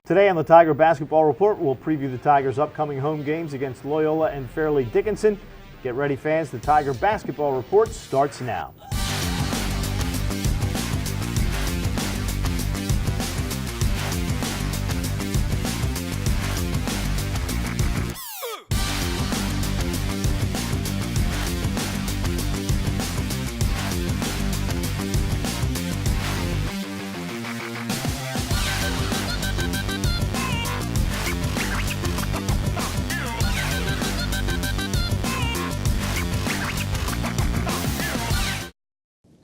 Today on the Tiger Basketball Report, we'll preview the Tigers' upcoming home games against Loyola and Fairleigh-Dickinson. Get ready, fans. The Tiger Basketball Report starts now.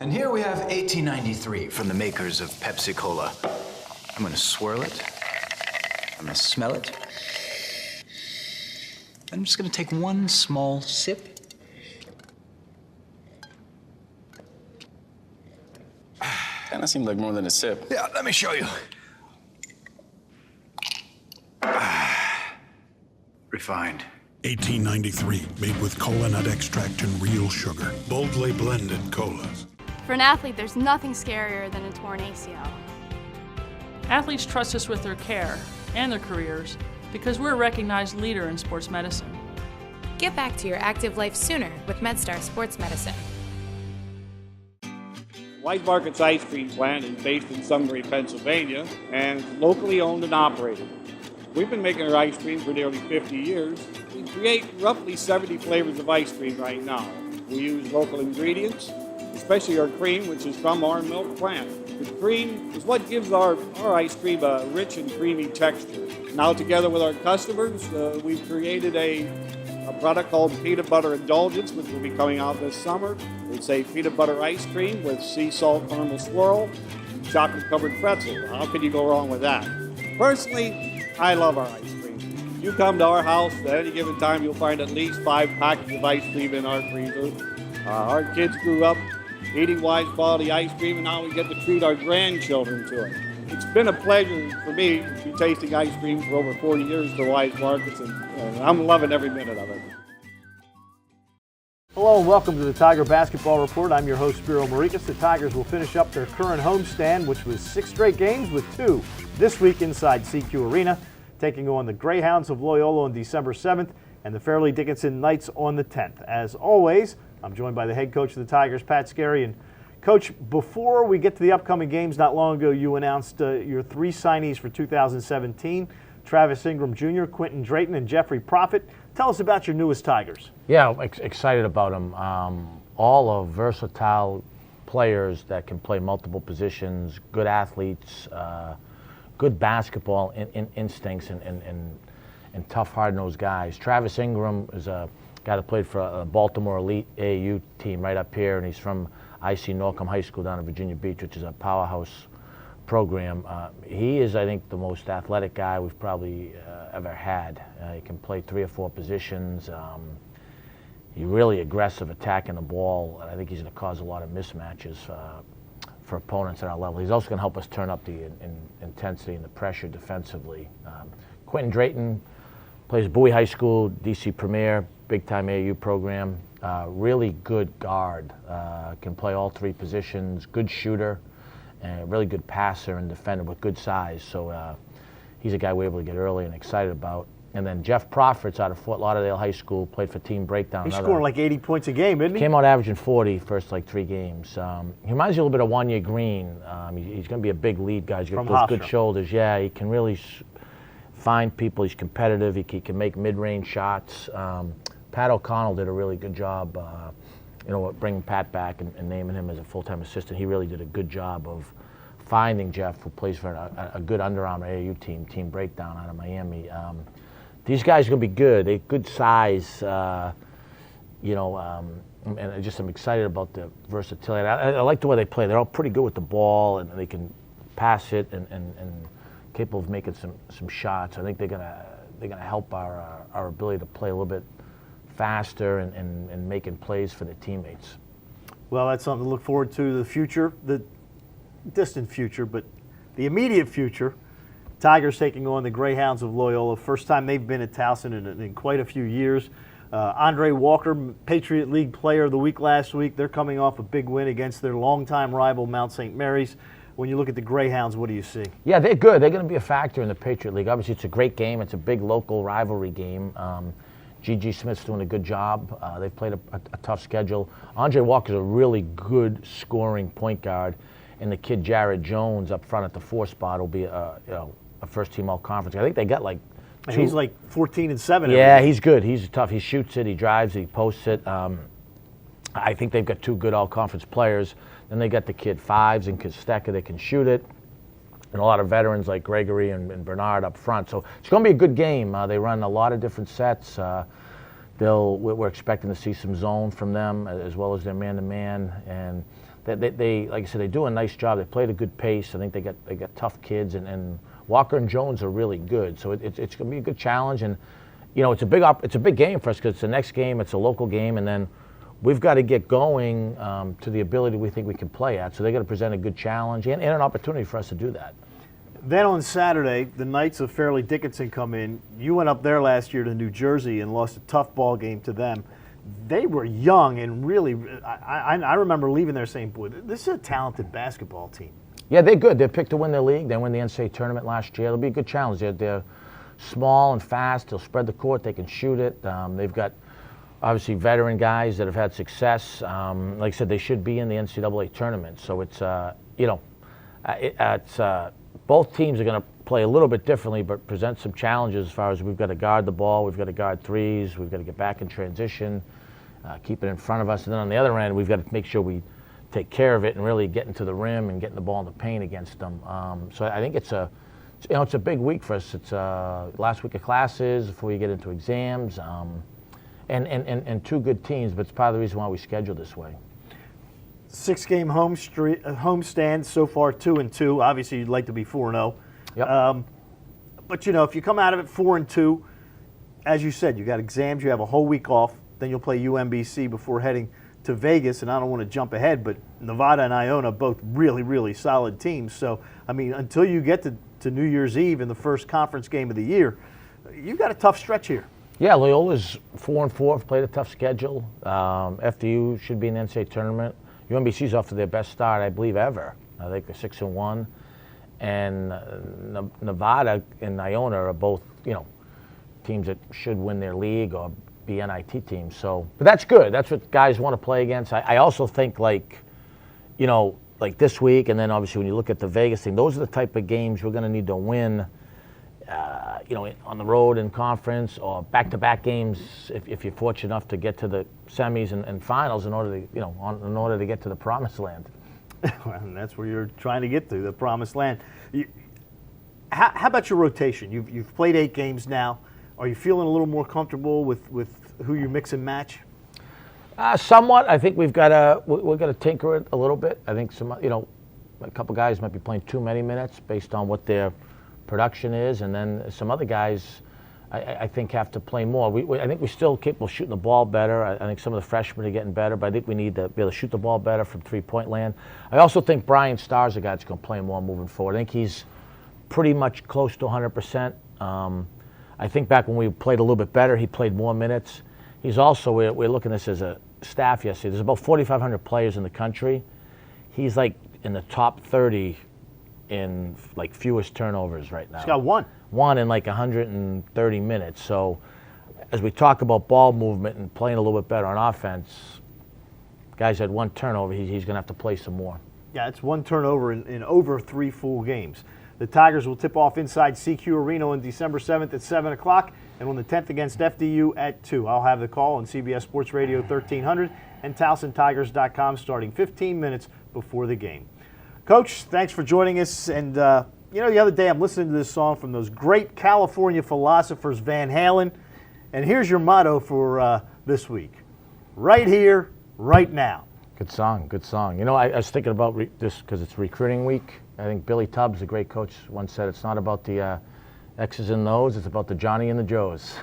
And here we have 1893 from the makers of Pepsi Cola. I'm gonna swirl it. I'm gonna smell it. I'm just gonna take one small sip. Kinda seemed like more than a sip. Yeah, let me show you. Refined. 1893, made with cola nut extract and real sugar. Boldly blended colas. For an athlete, there's nothing scarier than a torn ACL. Athletes trust us with their care and their careers because we're a recognized leader in sports medicine. Get back to your active life sooner with MedStar Sports Medicine. Wise Market's ice cream plant is based in Sunbury, Pennsylvania, and it's locally owned and operated. We've been making our ice cream for nearly 50 years. We create roughly 70 flavors of ice cream right now. We use local ingredients, especially our cream, which is from our milk plant. The cream is what gives our ice cream a rich and creamy texture. Now, together with our customers, we've created a product called Peanut Butter Indulgence, which will be coming out this summer. It's a peanut butter ice cream with sea salt caramel swirl, chocolate-covered pretzel. How can you go wrong with that? Personally, I love our ice cream. If you come to our house at any given time, you'll find at least 5 packages of ice cream in our freezer. Our kids grew up eating Wise quality ice cream, and now we get to treat our grandchildren to it. It's been a pleasure for me to be tasting ice cream for over 40 years for Wise Markets, and I'm loving every minute of it. Hello and welcome to the Tiger Basketball Report. I'm your host, Spiro Morekas. The Tigers will finish up their current homestand, which was 6 straight games, with 2 this week inside CQ Arena, taking on the Greyhounds of Loyola on December 7th and the Fairleigh-Dickinson Knights on the 10th. As always, I'm joined by the head coach of the Tigers, Pat Skerry. And Coach, before we get to the upcoming games, not long ago you announced your 3 signees for 2017, Travis Ingram Jr., Quentin Drayton, and Jeffrey Profit. Tell us about your newest Tigers. Yeah, I'm excited about them. All are versatile players that can play multiple positions, good athletes, good basketball instincts, and tough, hard-nosed guys. Travis Ingram is a guy that played for a Baltimore Elite AAU team right up here, and he's from IC Norcom High School down in Virginia Beach, which is a powerhouse program. He is, I think, the most athletic guy we've probably ever had. He can play 3 or 4 positions. He's really aggressive attacking the ball, and I think he's going to cause a lot of mismatches for opponents at our level. He's also going to help us turn up the intensity and the pressure defensively. Quentin Drayton plays Bowie High School, DC Premier, big-time AAU program. Really good guard, can play all 3 positions, good shooter, and really good passer and defender with good size. So he's a guy we're able to get early and excited about. And then Jeff Profit's out of Fort Lauderdale High School, played for Team Breakdown. He's scoring like 80 points a game, isn't he? Came out averaging 40 first 3 games. He reminds you a little bit of Wanya Green. He's going to be a big lead guy. He's got those good shoulders. Yeah, he can really find people. He's competitive. He can make mid-range shots. Pat O'Connell did a really good job, bringing Pat back and naming him as a full-time assistant. He really did a good job of finding Jeff, who plays for a good Under Armour AAU team, Team Breakdown out of Miami. These guys are going to be good. They're good size, and I'm excited about the versatility. I like the way they play. They're all pretty good with the ball, and they can pass it and capable of making some shots. I think they're gonna help our ability to play a little bit faster and making plays for their teammates. Well, that's something to look forward to. The future, the distant future, but the immediate future. Tigers taking on the Greyhounds of Loyola. First time they've been at Towson in quite a few years. Andre Walker, Patriot League Player of the Week last week. They're coming off a big win against their longtime rival, Mount St. Mary's. when you look at the Greyhounds, what do you see? Yeah, they're good. They're going to be a factor in the Patriot League. Obviously, it's a great game. It's a big local rivalry game. G.G. Smith's doing a good job. They've played a tough schedule. Andre Walker's a really good scoring point guard, and the kid Jared Jones up front at the 4 spot will be a first-team all-conference. I think they got like two. He's like 14-7. Yeah, he's good. He's tough. He shoots it. He drives it. He posts it. I think they've got 2 good all-conference players. Then they got the kid Fives and Kostecka that can shoot it, and a lot of veterans like Gregory and Bernard up front. So it's going to be a good game. They run a lot of different sets. We're expecting to see some zone from them as well as their man-to-man. And they like I said, they do a nice job. They played a good pace. I think they got tough kids, and Walker and Jones are really good. So it's going to be a good challenge. And it's a big game for us because it's the next game. It's a local game, and then we've got to get going to the ability we think we can play at. So they're going to present a good challenge and an opportunity for us to do that. Then on Saturday, the Knights of Fairleigh-Dickinson come in. You went up there last year to New Jersey and lost a tough ball game to them. They were young and really, I remember leaving there saying, boy, this is a talented basketball team. Yeah, they're good. They're picked to win their league. They won the NCAA tournament last year. It'll be a good challenge. They're small and fast. They'll spread the court. They can shoot it. They've got obviously veteran guys that have had success. Like I said, they should be in the NCAA tournament. So it's, both teams are going to play a little bit differently, but present some challenges as far as we've got to guard the ball, we've got to guard threes, we've got to get back in transition, keep it in front of us, and then on the other end, we've got to make sure we take care of it and really get into the rim and getting the ball in the paint against them. So I think it's a big week for us. It's last week of classes before you get into exams, and 2 good teams, but it's part of the reason why we scheduled this way. 6-game homestand so far, 2-2. Obviously, you'd like to be 4-0. Yep. But if you come out of it 4-2, as you said, you got exams. You have a whole week off. Then you'll play UMBC before heading to Vegas. And I don't want to jump ahead, but Nevada and Iona both really, really solid teams. So I mean, until you get to New Year's Eve in the first conference game of the year, you've got a tough stretch here. Yeah, Loyola's 4-4. Played a tough schedule. FDU should be in the NCAA tournament. UMBC's off to their best start, I believe, ever. I think they're 6-1, and Nevada and Iona are both, teams that should win their league or be NIT teams. So, but that's good. That's what guys want to play against. I also think like this week, and then obviously when you look at the Vegas thing, those are the type of games we're going to need to win. On the road in conference or back-to-back games if you're fortunate enough to get to the semis and finals in order to get to the promised land. Well, and that's where you're trying to get to, the promised land. How about your rotation? You've played 8 games now. Are you feeling a little more comfortable with who you mix and match? Somewhat. I think we're gonna tinker it a little bit. I think a couple guys might be playing too many minutes based on what their production is, and then some other guys I think have to play more. I think we're still capable of shooting the ball better. I think some of the freshmen are getting better, but I think we need to be able to shoot the ball better from 3-point land. I also think Brian Starr's a guy that's going to play more moving forward. I think he's pretty much close to 100%. I think back when we played a little bit better, he played more minutes. He's also, we're looking at this as a staff yesterday. There's about 4,500 players in the country. He's like in the top 30 in like fewest turnovers right now. He's got one in like 130 minutes. So as we talk about ball movement and playing a little bit better on offense, guys had 1 turnover. He's going to have to play some more. Yeah, it's 1 turnover in over 3 full games. The Tigers will tip off inside CQ Arena on December 7th at 7 o'clock and on the 10th against FDU at 2. I'll have the call on CBS Sports Radio 1300 and TowsonTigers.com starting 15 minutes before the game. Coach, thanks for joining us. And, the other day I'm listening to this song from those great California philosophers, Van Halen. And here's your motto for this week. Right here, right now. Good song, good song. I was thinking about this because it's recruiting week. I think Billy Tubbs, a great coach, once said it's not about the X's and O's, it's about the Johnny and the Joes.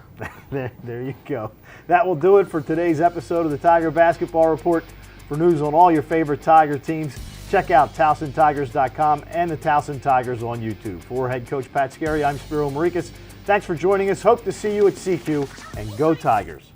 There you go. That will do it for today's episode of the Tiger Basketball Report. For news on all your favorite Tiger teams, check out TowsonTigers.com and the Towson Tigers on YouTube. For head coach Pat Skerry, I'm Spiro Morekas. Thanks for joining us. Hope to see you at CQ, and go Tigers.